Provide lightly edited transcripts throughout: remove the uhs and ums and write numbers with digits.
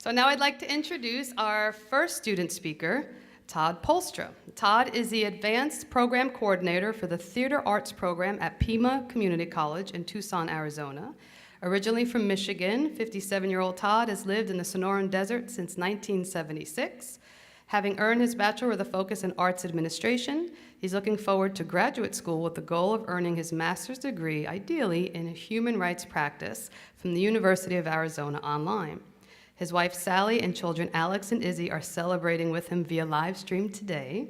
So now I'd like to introduce our first student speaker, Todd Poelstra. Todd is the Advanced Program Coordinator for the Theater Arts Program at Pima Community College in Tucson, Arizona. Originally from Michigan, 57-year-old Todd has lived in the Sonoran Desert since 1976. Having earned his bachelor with a focus in arts administration, he's looking forward to graduate school with the goal of earning his master's degree, ideally in human rights practice, from the University of Arizona online. His wife Sally and children Alex and Izzy are celebrating with him via live stream today.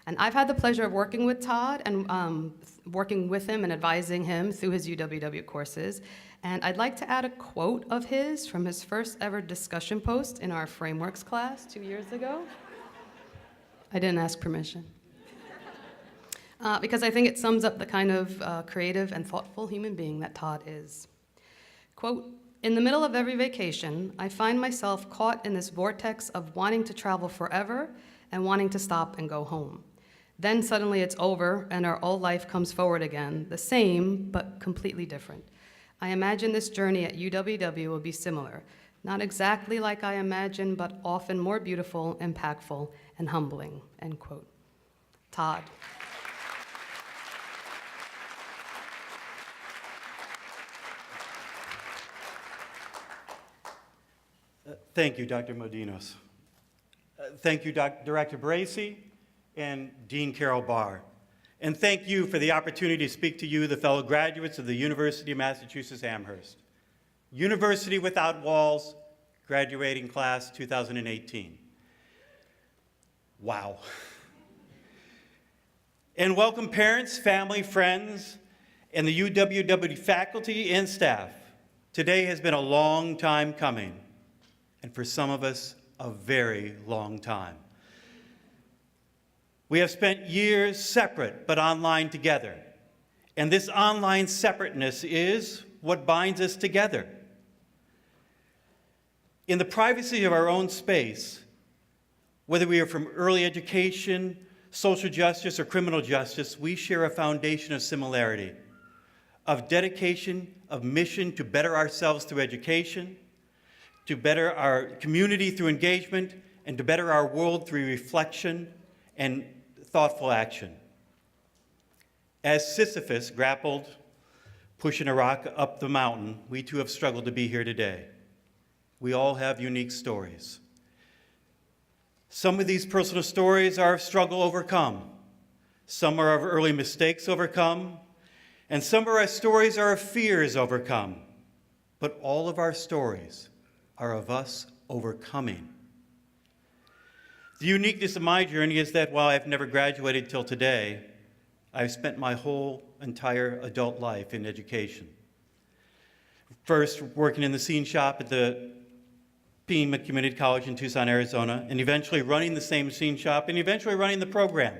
And I've had the pleasure of working with Todd and working with him and advising him through his UWW courses. And I'd like to add a quote of his from his first ever discussion post in our frameworks class 2 years ago. I didn't ask permission. Because I think it sums up the kind of creative and thoughtful human being that Todd is. Quote, "In the middle of every vacation, I find myself caught in this vortex of wanting to travel forever and wanting to stop and go home. Then suddenly it's over and our old life comes forward again, the same but completely different. I imagine this journey at UWW will be similar, not exactly like I imagined, but often more beautiful, impactful, and humbling," end quote. Todd. Thank you, Dr. Modinos. Thank you, Director Bracey and Dean Carol Barr. And thank you for the opportunity to speak to you, the fellow graduates of the University of Massachusetts Amherst. University Without Walls, graduating class 2018. Wow. And welcome parents, family, friends, and the UWW faculty and staff. Today has been a long time coming, and for some of us, a very long time. We have spent years separate but online together, and this online separateness is what binds us together. In the privacy of our own space, whether we are from early education, social justice, or criminal justice, we share a foundation of similarity, of dedication, of mission to better ourselves through education, to better our community through engagement, and to better our world through reflection and thoughtful action. As Sisyphus grappled, pushing a rock up the mountain, we too have struggled to be here today. We all have unique stories. Some of these personal stories are of struggle overcome. Some are of early mistakes overcome. And some of our stories are of fears overcome. But all of our stories are of us overcoming. The uniqueness of my journey is that while I've never graduated till today, I've spent my whole entire adult life in education. First, working in the scene shop at the Pima Community College in Tucson, Arizona, and eventually running the same scene shop, and eventually running the program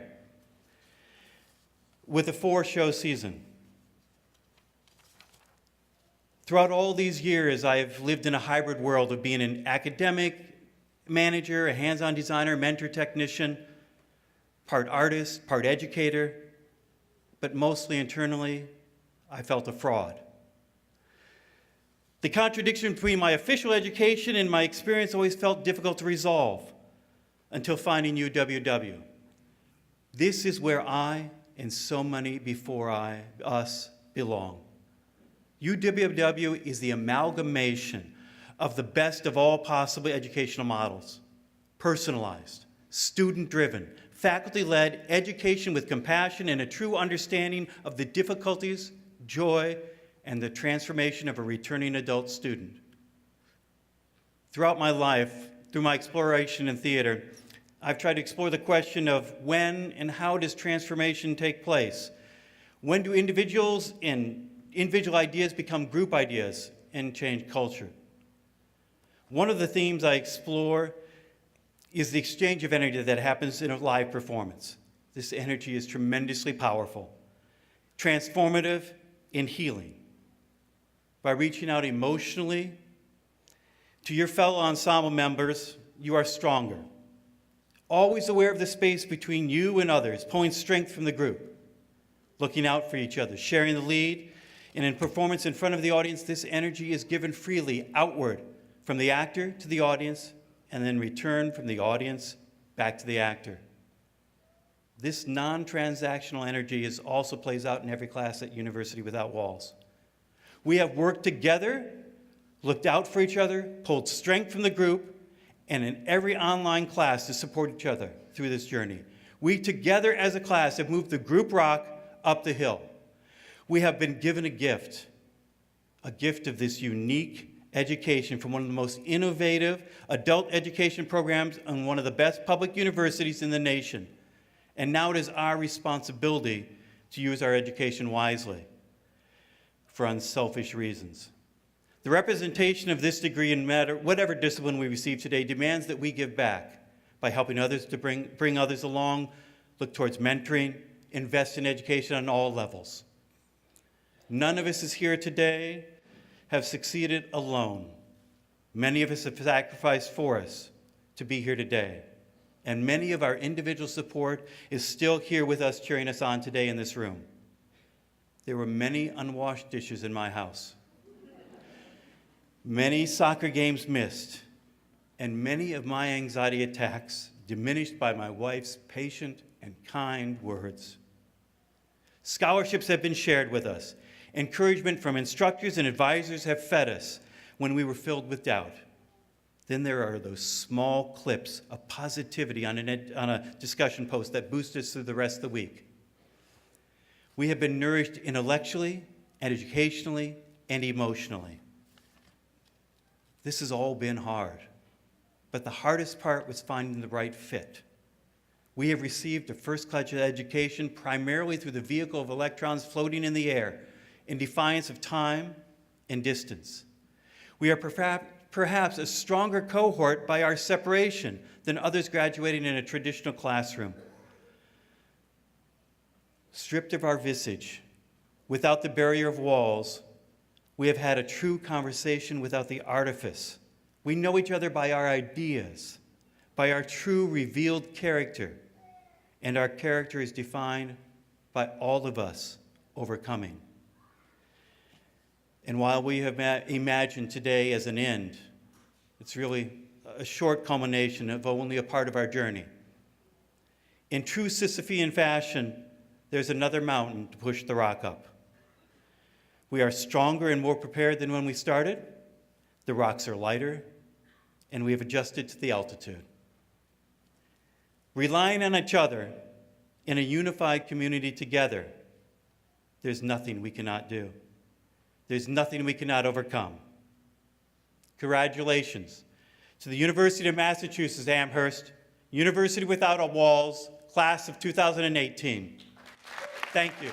with a 4-show season. Throughout all these years, I've lived in a hybrid world of being an academic, manager, a hands-on designer, mentor, technician, part artist, part educator, but mostly internally, I felt a fraud. The contradiction between my official education and my experience always felt difficult to resolve until finding UWW. This is where I and so many before us belong. UWW is the amalgamation of the best of all possible educational models: personalized, student-driven, faculty-led education with compassion and a true understanding of the difficulties, joy, and the transformation of a returning adult student. Throughout my life, through my exploration in theater, I've tried to explore the question of when and how does transformation take place? When do individual ideas become group ideas and change culture? One of the themes I explore is the exchange of energy that happens in a live performance. This energy is tremendously powerful, transformative, and healing. By reaching out emotionally to your fellow ensemble members, you are stronger. Always aware of the space between you and others, pulling strength from the group, looking out for each other, sharing the lead, and in performance in front of the audience, this energy is given freely outward from the actor to the audience, and then return from the audience back to the actor. This non-transactional energy also plays out in every class at University Without Walls. We have worked together, looked out for each other, pulled strength from the group, and in every online class to support each other through this journey. We together as a class have moved the group rock up the hill. We have been given a gift of this unique education from one of the most innovative adult education programs in one of the best public universities in the nation. And now it is our responsibility to use our education wisely for unselfish reasons. The representation of this degree in whatever discipline we receive today demands that we give back by helping others to bring others along, look towards mentoring, invest in education on all levels. None of us is here today have succeeded alone. Many of us have sacrificed for us to be here today. And many of our individual support is still here with us, cheering us on today in this room. There were many unwashed dishes in my house, many soccer games missed, and many of my anxiety attacks diminished by my wife's patient and kind words. Scholarships have been shared with us. Encouragement from instructors and advisors have fed us when we were filled with doubt. Then there are those small clips of positivity on a discussion post that boost us through the rest of the week. We have been nourished intellectually, and educationally, and emotionally. This has all been hard, but the hardest part was finding the right fit. We have received a first-class education primarily through the vehicle of electrons floating in the air in defiance of time and distance. We are perhaps a stronger cohort by our separation than others graduating in a traditional classroom. Stripped of our visage, without the barrier of walls, we have had a true conversation without the artifice. We know each other by our ideas, by our true revealed character, and our character is defined by all of us overcoming. And while we have imagined today as an end, it's really a short culmination of only a part of our journey. In true Sisyphean fashion, there's another mountain to push the rock up. We are stronger and more prepared than when we started. The rocks are lighter, and we have adjusted to the altitude. Relying on each other in a unified community together, there's nothing we cannot do. There's nothing we cannot overcome. Congratulations to the University of Massachusetts Amherst, University Without Walls, class of 2018. Thank you.